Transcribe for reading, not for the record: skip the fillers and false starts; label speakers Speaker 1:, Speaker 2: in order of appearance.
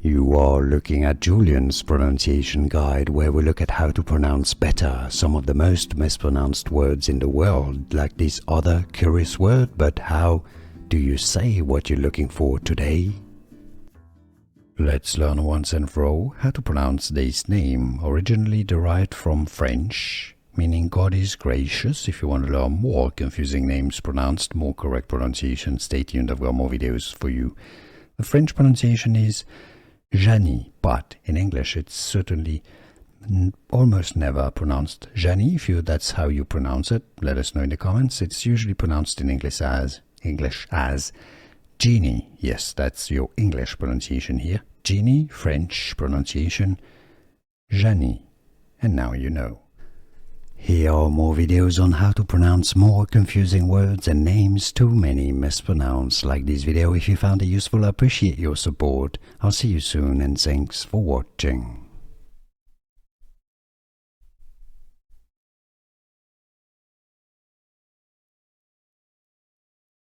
Speaker 1: You are looking at Julian's pronunciation guide, where we look at how to pronounce better some of the most mispronounced words in the world, like this other curious word. But how do you say what you're looking for today? Let's learn once and for all how to pronounce this name, originally derived from French, meaning God is gracious. If you want to learn more confusing names pronounced, more correct pronunciation, stay tuned, I've got more videos for you. The French pronunciation is Jeannie, but in English it's certainly almost never pronounced Jeannie. If that's how you pronounce it, let us know in the comments. It's usually pronounced in English as Jeannie. Yes, that's your English pronunciation here. Jeannie, French pronunciation, Jeannie. And now you know. Here are more videos on how to pronounce more confusing words and names too many mispronounced. Like this video if you found it useful. I appreciate your support. I'll see you soon and thanks for watching.